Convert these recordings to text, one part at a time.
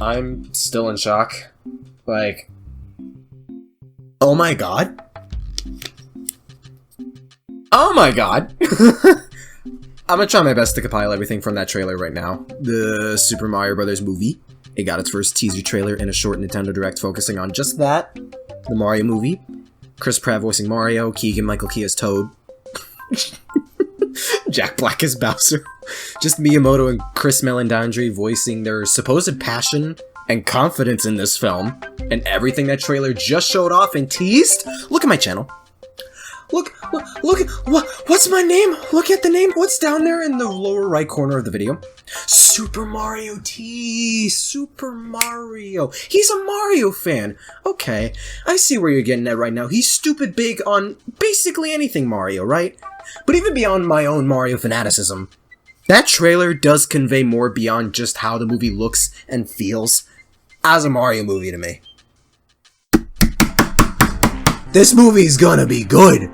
I'm still in shock. Like, oh my god? Oh my god! I'm gonna try my best to compile everything from that trailer right now. The Super Mario Bros. Movie. It got its first teaser trailer in a short Nintendo Direct focusing on just that. The Mario movie. Chris Pratt voicing Mario, Keegan-Michael Key as Toad. Jack Black as Bowser. Just Miyamoto and Chris Meledandri voicing their supposed passion and confidence in this film. And everything that trailer just showed off and teased. Look at my channel. Look, what's my name? Look at the name. What's down there in the lower right corner of the video? SuperMarioT. Super Mario. He's a Mario fan. Okay, I see where you're getting at right now. He's stupid big on basically anything Mario, right? But even beyond my own Mario fanaticism, that trailer does convey more beyond just how the movie looks and feels as a Mario movie to me. This movie's gonna be good!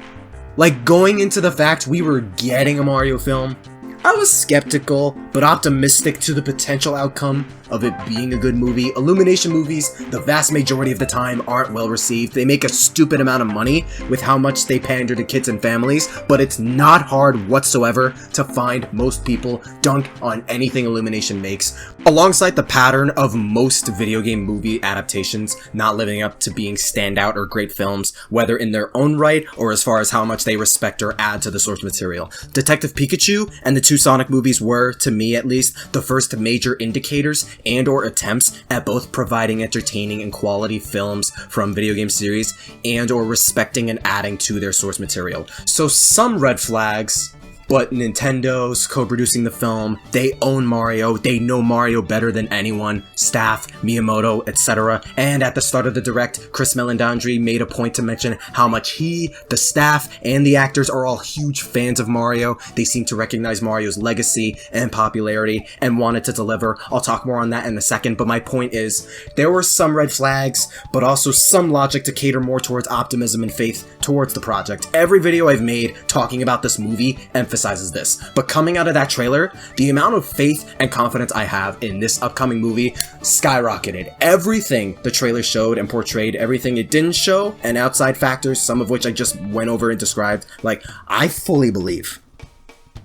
Like, going into the fact we were getting a Mario film, I was skeptical, but optimistic to the potential outcome of it being a good movie. Illumination movies, the vast majority of the time, aren't well received. They make a stupid amount of money with how much they pander to kids and families, but it's not hard whatsoever to find most people dunk on anything Illumination makes. Alongside the pattern of most video game movie adaptations not living up to being standout or great films, whether in their own right or as far as how much they respect or add to the source material. Detective Pikachu and the two Sonic movies were, to me at least, the first major indicators and or attempts at both providing entertaining and quality films from video game series and or respecting and adding to their source material. So some red flags, but Nintendo's co-producing the film, they own Mario, they know Mario better than anyone, staff, Miyamoto, etc. And at the start of the Direct, Chris Meledandri made a point to mention how much he, the staff, and the actors are all huge fans of Mario. They seem to recognize Mario's legacy and popularity and wanted to deliver. I'll talk more on that in a second, but my point is, there were some red flags, but also some logic to cater more towards optimism and faith towards the project. Every video I've made talking about this movie emphasizes this, but coming out of that trailer, the amount of faith and confidence I have in this upcoming movie skyrocketed. Everything the trailer showed and portrayed, everything it didn't show, and outside factors, some of which I just went over and described, like, I fully believe,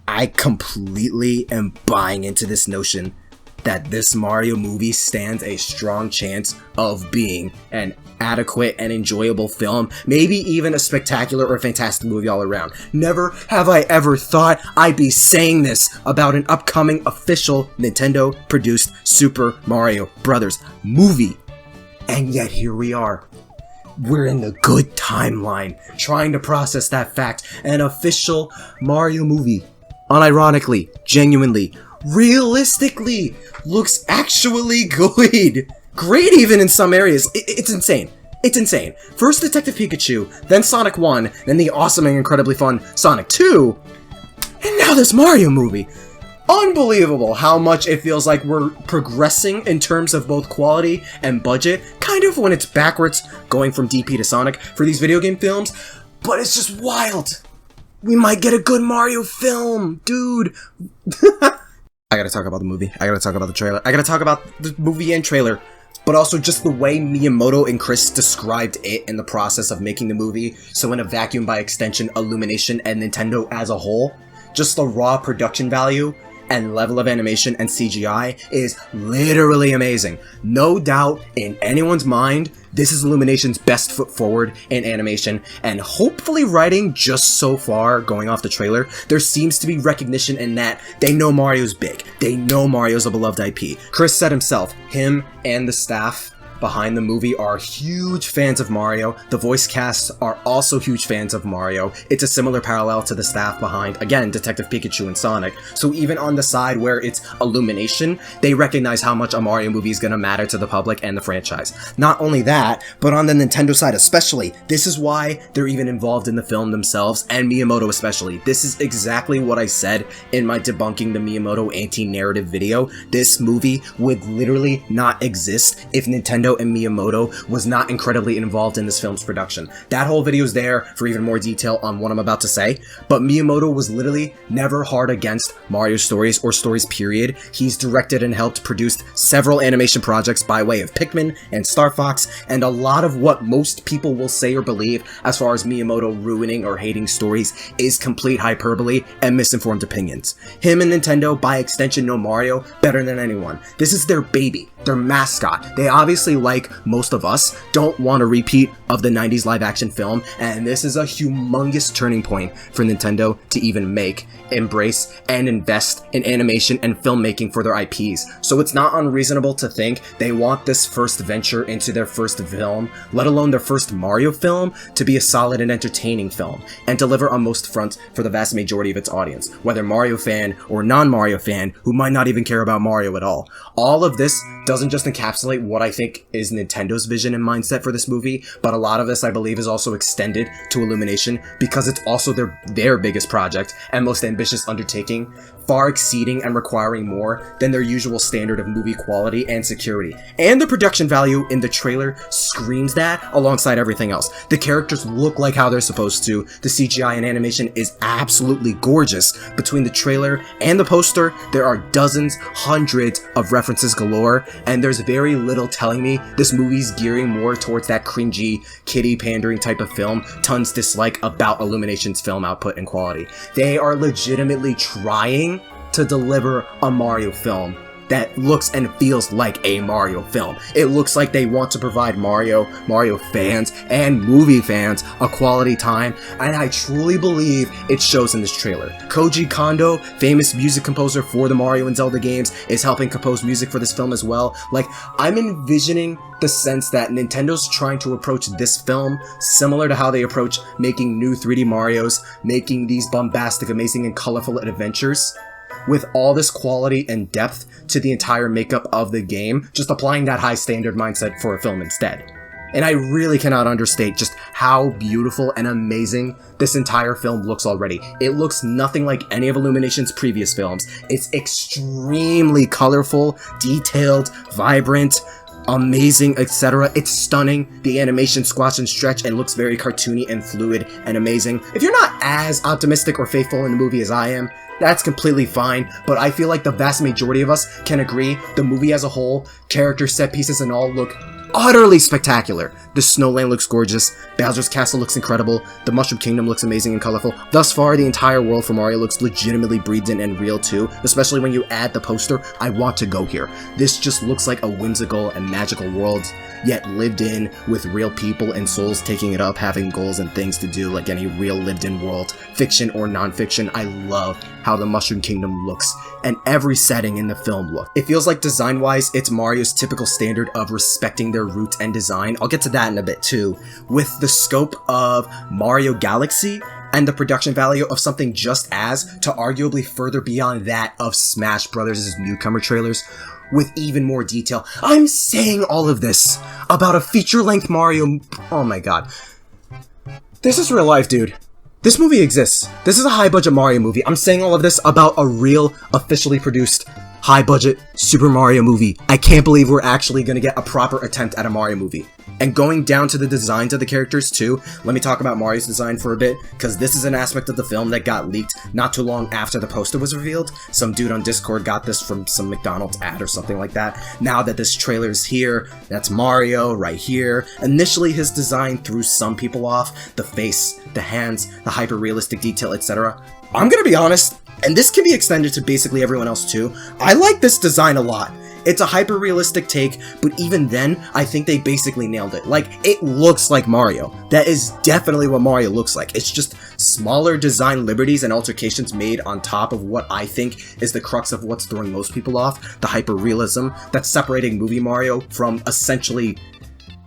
I completely am buying into this notion that this Mario movie stands a strong chance of being an adequate and enjoyable film, maybe even a spectacular or fantastic movie all around. Never have I ever thought I'd be saying this about an upcoming official Nintendo-produced Super Mario Bros. Movie. And yet here we are. We're in the good timeline, trying to process that fact. An official Mario movie, unironically, genuinely, realistically, looks actually good. Great even in some areas. It's insane. It's insane. First Detective Pikachu, then Sonic 1, then the awesome and incredibly fun Sonic 2, and now this Mario movie. Unbelievable how much it feels like we're progressing in terms of both quality and budget, kind of when it's backwards, going from DP to Sonic for these video game films, but it's just wild. We might get a good Mario film, dude. I gotta talk about the movie. I gotta talk about the trailer. I gotta talk about the movie and trailer, but also just the way Miyamoto and Chris described it in the process of making the movie. So in a vacuum, by extension, Illumination and Nintendo as a whole, just the raw production value and level of animation and CGI is literally amazing. No doubt in anyone's mind, this is Illumination's best foot forward in animation, and hopefully writing just so far, going off the trailer, there seems to be recognition in that they know Mario's big. They know Mario's a beloved IP. Chris said himself, him and the staff behind the movie are huge fans of Mario. The voice casts are also huge fans of Mario. It's a similar parallel to the staff behind, again, Detective Pikachu and Sonic. So even on the side where it's Illumination, they recognize how much a Mario movie is gonna matter to the public and the franchise. Not only that, but on the Nintendo side especially, this is why they're even involved in the film themselves, and Miyamoto especially. This is exactly what I said in my debunking the Miyamoto anti-narrative video. This movie would literally not exist if Nintendo Nintendo and Miyamoto was not incredibly involved in this film's production. That whole video is there for even more detail on what I'm about to say, but Miyamoto was literally never hard against Mario stories or stories period. He's directed and helped produce several animation projects by way of Pikmin and Star Fox, and a lot of what most people will say or believe as far as Miyamoto ruining or hating stories is complete hyperbole and misinformed opinions. Him and Nintendo, by extension, know Mario better than anyone. This is their baby, their mascot. They obviously, like most of us, don't want a repeat of the 90s live-action film, and this is a humongous turning point for Nintendo to even make, embrace, and invest in animation and filmmaking for their IPs. So it's not unreasonable to think they want this first venture into their first film, let alone their first Mario film, to be a solid and entertaining film, and deliver on most fronts for the vast majority of its audience, whether Mario fan or non-Mario fan who might not even care about Mario at all. All of this doesn't just encapsulate what I think is Nintendo's vision and mindset for this movie, but a lot of this I believe is also extended to Illumination because it's also their biggest project and most ambitious undertaking, far exceeding and requiring more than their usual standard of movie quality and security. And the production value in the trailer screams that alongside everything else. The characters look like how they're supposed to, the CGI and animation is absolutely gorgeous. Between the trailer and the poster, there are dozens, hundreds of references galore, and there's very little telling me this movie's gearing more towards that cringy, kiddie pandering type of film tons dislike about Illumination's film output and quality. They are legitimately trying to deliver a Mario film that looks and feels like a Mario film. It looks like they want to provide Mario fans, and movie fans a quality time, and I truly believe it shows in this trailer. Koji Kondo, famous music composer for the Mario and Zelda games, is helping compose music for this film as well. Like, I'm envisioning the sense that Nintendo's trying to approach this film similar to how they approach making new 3D Marios, making these bombastic, amazing, and colorful adventures, with all this quality and depth to the entire makeup of the game, just applying that high standard mindset for a film instead. And I really cannot understate just how beautiful and amazing this entire film looks already. It looks nothing like any of Illumination's previous films. It's extremely colorful, detailed, vibrant, amazing, etc. It's stunning. The animation squats and stretch and looks very cartoony and fluid and amazing. If you're not as optimistic or faithful in the movie as I am, that's completely fine, but I feel like the vast majority of us can agree the movie as a whole, characters, set pieces, and all look utterly spectacular. The Snowland looks gorgeous, Bowser's Castle looks incredible, the Mushroom Kingdom looks amazing and colorful. Thus far, the entire world for Mario looks legitimately breathed in and real too, especially when you add the poster. I want to go here. This just looks like a whimsical and magical world, yet lived in, with real people and souls taking it up, having goals and things to do like any real lived-in world, fiction or non-fiction. I love how the Mushroom Kingdom looks, and every setting in the film look. It feels like design-wise, it's Mario's typical standard of respecting their roots and design. I'll get to that in a bit too. With the scope of Mario Galaxy, and the production value of something just as, to arguably further beyond that of Smash Bros.' newcomer trailers, with even more detail. I'm saying all of this about a feature-length Mario... Oh my god. This is real life, dude. This movie exists. This is a high-budget Mario movie. I'm saying all of this about a real, officially produced, high-budget Super Mario movie. I can't believe we're actually gonna get a proper attempt at a Mario movie. And going down to the designs of the characters too, let me talk about Mario's design for a bit, because this is an aspect of the film that got leaked not too long after the poster was revealed. Some dude on Discord got this from some McDonald's ad or something like that. Now that this trailer is here, that's Mario right here. Initially his design threw some people off, the face, the hands, the hyper-realistic detail, etc. I'm gonna be honest, and this can be extended to basically everyone else too, I like this design a lot. It's a hyper-realistic take, but even then, I think they basically nailed it. Like, it looks like Mario. That is definitely what Mario looks like. It's just smaller design liberties and altercations made on top of what I think is the crux of what's throwing most people off, the hyper-realism that's separating movie Mario from essentially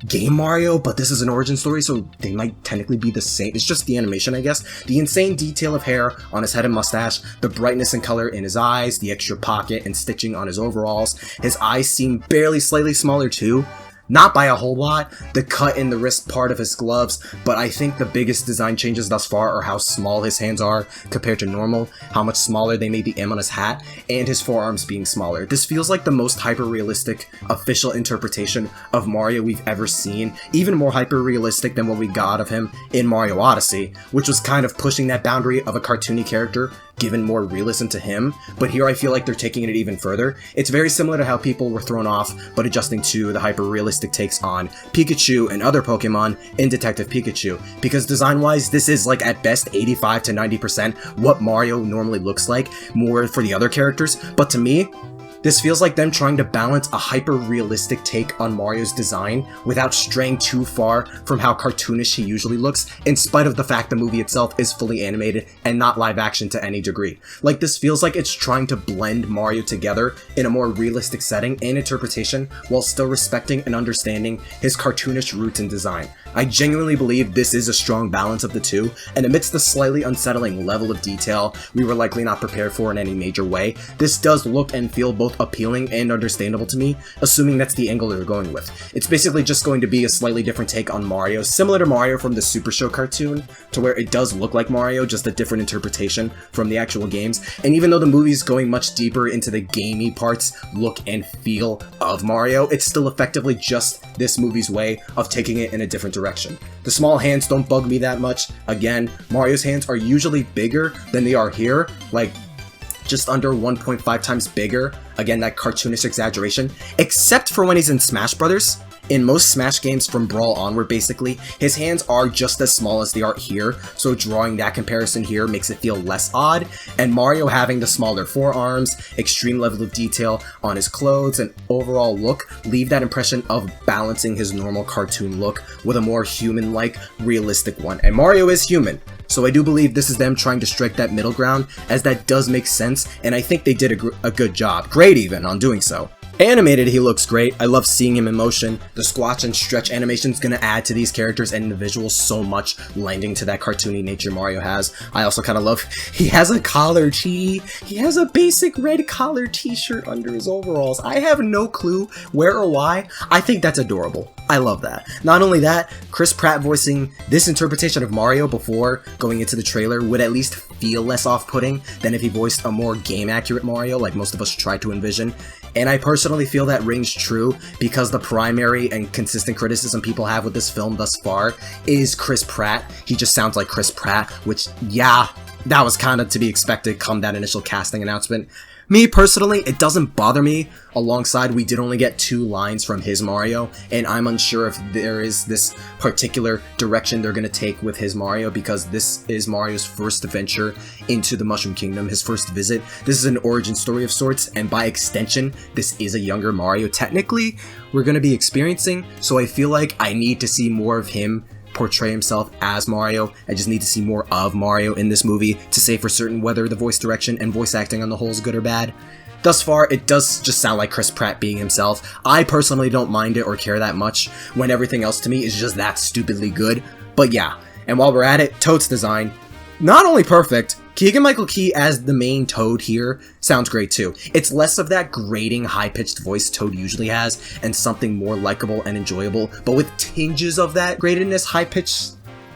game Mario, but this is an origin story, so they might technically be the same. It's just the animation, I guess. The insane detail of hair on his head and mustache, the brightness and color in his eyes, the extra pocket and stitching on his overalls. His eyes seem barely slightly smaller too, Not by a whole lot, the cut in the wrist part of his gloves, but I think the biggest design changes thus far are how small his hands are compared to normal, how much smaller they made the M on his hat, and his forearms being smaller. This feels like the most hyper-realistic official interpretation of Mario we've ever seen, even more hyper-realistic than what we got of him in Mario Odyssey, which was kind of pushing that boundary of a cartoony character, given more realism to him, but here I feel like they're taking it even further. It's very similar to how people were thrown off, but adjusting to the hyper-realistic takes on Pikachu and other Pokemon in Detective Pikachu, because design-wise, this is like at best 85 to 90% what Mario normally looks like, more for the other characters, but to me, this feels like them trying to balance a hyper-realistic take on Mario's design without straying too far from how cartoonish he usually looks, in spite of the fact the movie itself is fully animated and not live action to any degree. Like, this feels like it's trying to blend Mario together in a more realistic setting and interpretation while still respecting and understanding his cartoonish roots in design. I genuinely believe this is a strong balance of the two, and amidst the slightly unsettling level of detail we were likely not prepared for in any major way, this does look and feel both appealing and understandable to me, assuming that's the angle they're going with. It's basically just going to be a slightly different take on Mario, similar to Mario from the Super Show cartoon, to where it does look like Mario, just a different interpretation from the actual games. And even though the movie's going much deeper into the gamey parts, look and feel of Mario, it's still effectively just this movie's way of taking it in a different direction. The small hands don't bug me that much. Again, Mario's hands are usually bigger than they are here, like just under 1.5 times bigger. Again, that cartoonish exaggeration, except for when he's in Smash Brothers. In most Smash games from Brawl onward, basically, his hands are just as small as they are here, so drawing that comparison here makes it feel less odd, and Mario having the smaller forearms, extreme level of detail on his clothes, and overall look leave that impression of balancing his normal cartoon look with a more human-like, realistic one. And Mario is human, so I do believe this is them trying to strike that middle ground, as that does make sense, and I think they did a good job, great even, on doing so. Animated, he looks great. I love seeing him in motion. The squatch and stretch animation's gonna add to these characters and the visuals so much, lending to that cartoony nature Mario has. I also kind of love, he has a collar tee. He has a basic red collar t-shirt under his overalls. I have no clue where or why. I think that's adorable. I love that. Not only that, Chris Pratt voicing this interpretation of Mario before going into the trailer would at least feel less off-putting than if he voiced a more game-accurate Mario like most of us tried to envision. And I personally feel that rings true because the primary and consistent criticism people have with this film thus far is Chris Pratt. He just sounds like Chris Pratt, which, yeah, that was kind of to be expected come that initial casting announcement. Me personally, it doesn't bother me. Alongside, we did only get 2 lines from his Mario, and I'm unsure if there is this particular direction they're going to take with his Mario, because this is Mario's first adventure into the Mushroom Kingdom, his first visit. This is an origin story of sorts, and by extension, this is a younger Mario technically we're going to be experiencing, so I feel like I need to see more of him portray himself as Mario. I just need to see more of Mario in this movie to say for certain whether the voice direction and voice acting on the whole is good or bad. Thus far, it does just sound like Chris Pratt being himself. I personally don't mind it or care that much when everything else to me is just that stupidly good. But yeah, and while we're at it, Toad's design, not only perfect, Keegan-Michael Key as the main Toad here sounds great too. It's less of that grating, high-pitched voice Toad usually has, and something more likable and enjoyable, but with tinges of that gratedness, high-pitched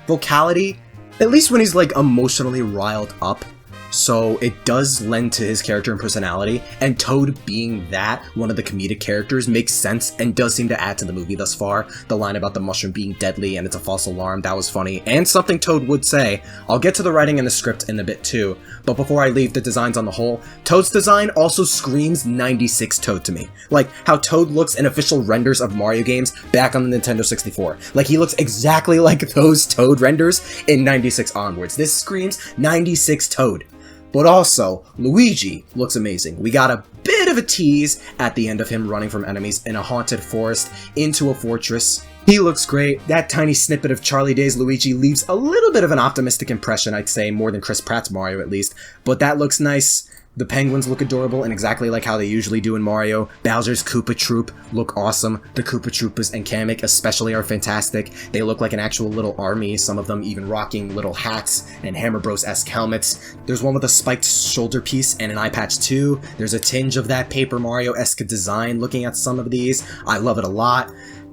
vocality, at least when he's like emotionally riled up. So it does lend to his character and personality, and Toad being that, one of the comedic characters, makes sense and does seem to add to the movie thus far. The line about the mushroom being deadly and it's a false alarm, that was funny, and something Toad would say. I'll get to the writing and the script in a bit too, but before I leave the designs on the whole, Toad's design also screams 96 Toad to me. Like how Toad looks in official renders of Mario games back on the Nintendo 64. Like he looks exactly like those Toad renders in 96 onwards. This screams 96 Toad. But also, Luigi looks amazing. We got a bit of a tease at the end of him running from enemies in a haunted forest into a fortress. He looks great. That tiny snippet of Charlie Day's Luigi leaves a little bit of an optimistic impression, I'd say, more than Chris Pratt's Mario at least. But that looks nice. The penguins look adorable and exactly like how they usually do in Mario. Bowser's Koopa Troop look awesome. The Koopa Troopas and Kamek especially are fantastic. They look like an actual little army, some of them even rocking little hats and Hammer Bros-esque helmets. There's one with a spiked shoulder piece and an eye patch too. There's a tinge of that Paper Mario-esque design looking at some of these. I love it a lot.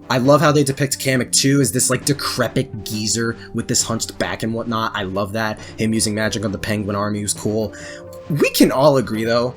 I love how they depict Kamek too as this like decrepit geezer with this hunched back and whatnot. I love that. Him using magic on the penguin army was cool. We can all agree though.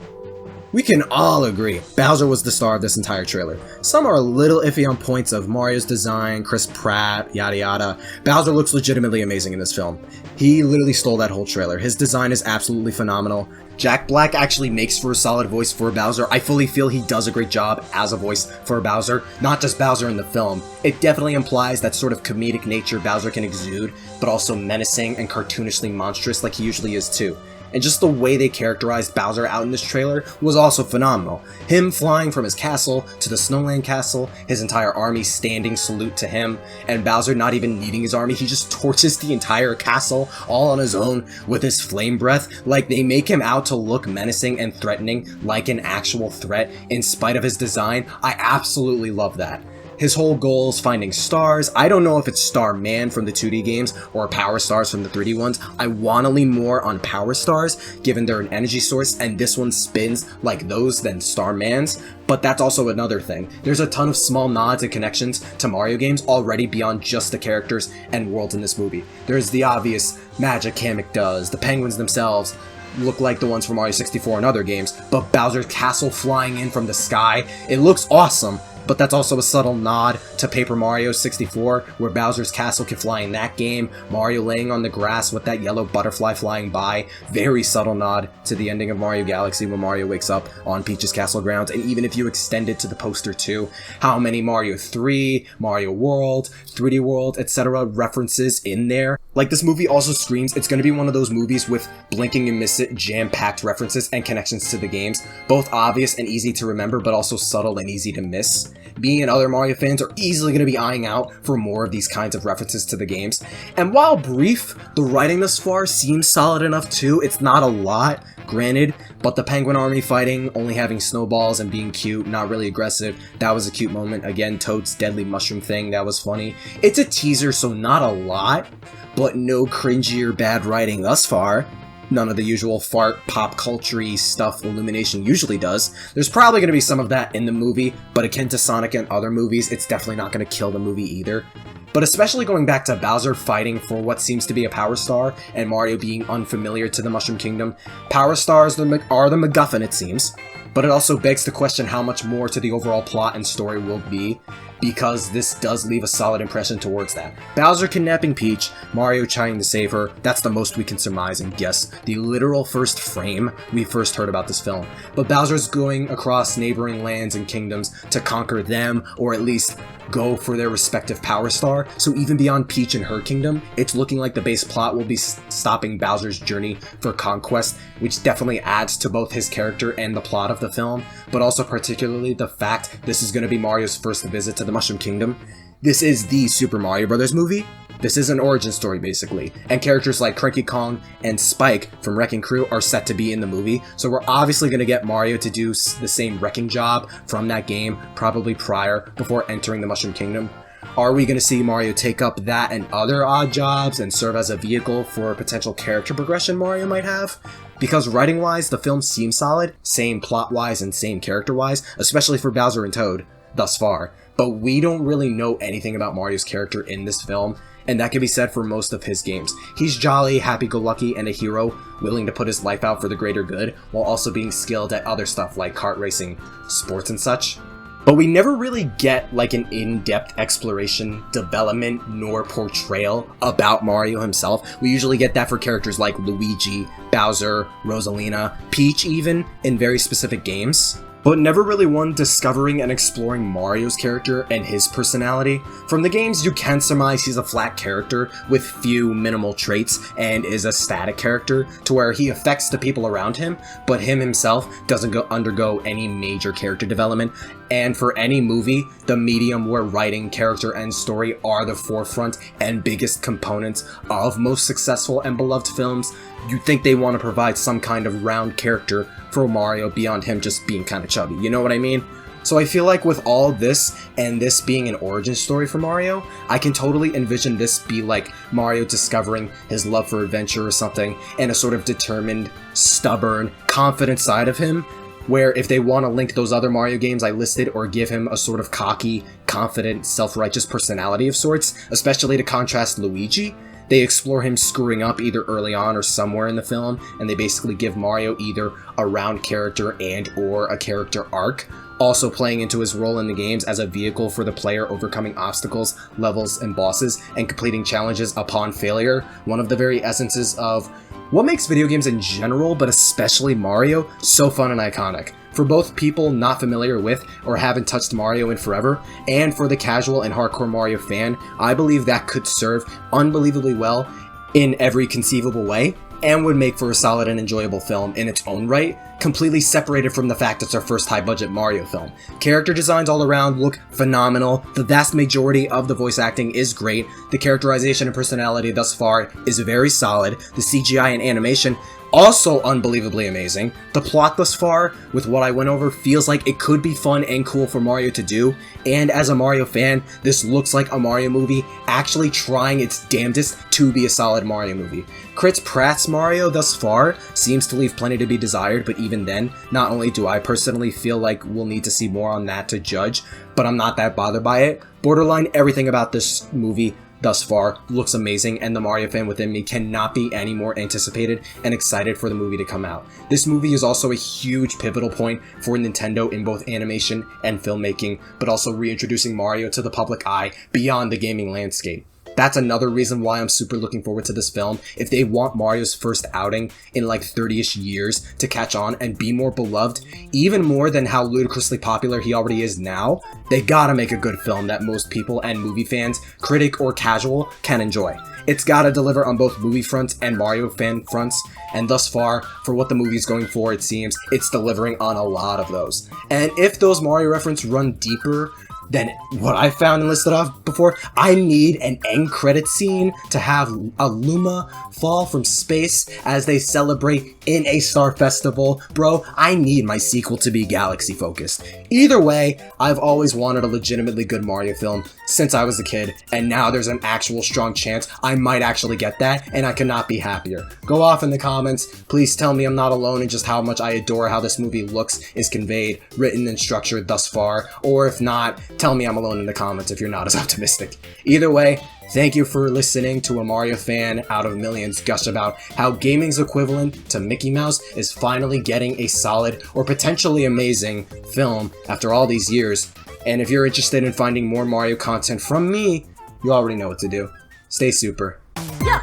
We can all agree Bowser was the star of this entire trailer. Some are a little iffy on points of Mario's design, Chris Pratt, yada yada. Bowser looks legitimately amazing in this film. He literally stole that whole trailer. His design is absolutely phenomenal. Jack Black actually makes for a solid voice for Bowser. I fully feel he does a great job as a voice for Bowser, not just Bowser in the film. It definitely implies that sort of comedic nature Bowser can exude, but also menacing and cartoonishly monstrous like he usually is too. And just the way they characterized Bowser out in this trailer was also phenomenal. Him flying from his castle to the Snowland Castle, his entire army standing salute to him, and Bowser not even needing his army, he just torches the entire castle all on his own with his flame breath. Like, they make him out to look menacing and threatening like an actual threat in spite of his design. I absolutely love that. His whole goal is finding stars. I don't know if it's Starman from the 2D games or Power Stars from the 3D ones. I want to lean more on Power Stars, given they're an energy source, and this one spins like those than Starman's. But that's also another thing. There's a ton of small nods and connections to Mario games already beyond just the characters and worlds in this movie. There's the obvious magic Kamek does, the penguins themselves look like the ones from Mario 64 and other games, but Bowser's castle flying in from the sky, it looks awesome. But that's also a subtle nod to Paper Mario 64, where Bowser's castle can fly in that game, Mario laying on the grass with that yellow butterfly flying by. Very subtle nod to the ending of Mario Galaxy when Mario wakes up on Peach's castle grounds, and even if you extend it to the poster too, how many Mario 3, Mario World, 3D World, etc. references in there. Like, this movie also screams it's going to be one of those movies with blinking and miss it, jam-packed references and connections to the games, both obvious and easy to remember, but also subtle and easy to miss. Me and other Mario fans are easily going to be eyeing out for more of these kinds of references to the games. And while brief, the writing thus far seems solid enough too. It's not a lot, granted, but the penguin army fighting, only having snowballs and being cute, not really aggressive, that was a cute moment. Again, Toad's deadly mushroom thing, that was funny. It's a teaser, so not a lot, but no cringy or bad writing thus far. None of the usual fart, pop culture-y stuff Illumination usually does. There's probably going to be some of that in the movie, but akin to Sonic and other movies, it's definitely not going to kill the movie either. But especially going back to Bowser fighting for what seems to be a Power Star, and Mario being unfamiliar to the Mushroom Kingdom, Power Stars are the MacGuffin, it seems. But it also begs to question how much more to the overall plot and story will be, because this does leave a solid impression towards that. Bowser kidnapping Peach, Mario trying to save her, that's the most we can surmise and guess the literal first frame we first heard about this film. But Bowser's going across neighboring lands and kingdoms to conquer them, or at least go for their respective Power Star, so even beyond Peach and her kingdom, it's looking like the base plot will be stopping Bowser's journey for conquest, which definitely adds to both his character and the plot of the film, but also particularly the fact this is going to be Mario's first visit to the Mushroom Kingdom. This is the Super Mario Bros. Movie. This is an origin story, basically, and characters like Cranky Kong and Spike from Wrecking Crew are set to be in the movie, so we're obviously going to get Mario to do the same wrecking job from that game, probably before entering the Mushroom Kingdom. Are we going to see Mario take up that and other odd jobs and serve as a vehicle for a potential character progression Mario might have? Because writing-wise, the film seems solid, same plot-wise and same character-wise, especially for Bowser and Toad, thus far. But we don't really know anything about Mario's character in this film, and that can be said for most of his games. He's jolly, happy-go-lucky, and a hero, willing to put his life out for the greater good, while also being skilled at other stuff like kart racing, sports, and such. But we never really get like an in-depth exploration, development, nor portrayal about Mario himself. We usually get that for characters like Luigi, Bowser, Rosalina, Peach even, in very specific games. But never really one discovering and exploring Mario's character and his personality. From the games, you can surmise he's a flat character with few minimal traits and is a static character to where he affects the people around him, but him himself doesn't undergo any major character development. And for any movie, the medium where writing, character, and story are the forefront and biggest components of most successful and beloved films, you'd think they want to provide some kind of round character for Mario beyond him just being kind of chubby, you know what I mean? So I feel like with all this, and this being an origin story for Mario, I can totally envision this be like Mario discovering his love for adventure or something, and a sort of determined, stubborn, confident side of him where if they want to link those other Mario games I listed or give him a sort of cocky, confident, self-righteous personality of sorts, especially to contrast Luigi, they explore him screwing up either early on or somewhere in the film, and they basically give Mario either a round character and or a character arc, also playing into his role in the games as a vehicle for the player overcoming obstacles, levels, and bosses, and completing challenges upon failure, one of the very essences of what makes video games in general, but especially Mario, so fun and iconic. For both people not familiar with or haven't touched Mario in forever, and for the casual and hardcore Mario fan, I believe that could serve unbelievably well in every conceivable way, and would make for a solid and enjoyable film in its own right, completely separated from the fact it's our first high-budget Mario film. Character designs all around look phenomenal, the vast majority of the voice acting is great, the characterization and personality thus far is very solid, the CGI and animation also unbelievably amazing. The plot thus far, with what I went over, feels like it could be fun and cool for Mario to do, and as a Mario fan, this looks like a Mario movie actually trying its damnedest to be a solid Mario movie. Chris Pratt's Mario thus far seems to leave plenty to be desired, but even then, not only do I personally feel like we'll need to see more on that to judge, but I'm not that bothered by it. Borderline everything about this movie thus far looks amazing, and the Mario fan within me cannot be any more anticipated and excited for the movie to come out. This movie is also a huge pivotal point for Nintendo in both animation and filmmaking, but also reintroducing Mario to the public eye beyond the gaming landscape. That's another reason why I'm super looking forward to this film. If they want Mario's first outing in like 30-ish years to catch on and be more beloved, even more than how ludicrously popular he already is now, they gotta make a good film that most people and movie fans, critic or casual, can enjoy. It's gotta deliver on both movie fronts and Mario fan fronts, and thus far, for what the movie's going for, it seems, it's delivering on a lot of those. And if those Mario references run deeper than what I found and listed off before, I need an end credit scene to have a Luma fall from space as they celebrate in a star festival. Bro, I need my sequel to be galaxy focused. Either way, I've always wanted a legitimately good Mario film since I was a kid, and now there's an actual strong chance I might actually get that, and I cannot be happier. Go off in the comments, please tell me I'm not alone in just how much I adore how this movie looks, is conveyed, written, and structured thus far, or if not, tell me I'm alone in the comments if you're not as optimistic. Either way, thank you for listening to a Mario fan out of millions gush about how gaming's equivalent to Mickey Mouse is finally getting a solid or potentially amazing film after all these years. And if you're interested in finding more Mario content from me, you already know what to do. Stay super. Yo,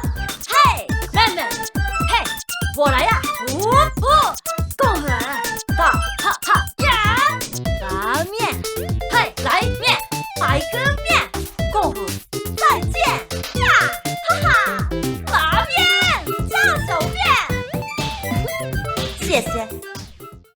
hey, 妹妹，嘿，我来呀！共和大哈哈呀！拉面，嘿，来面，来个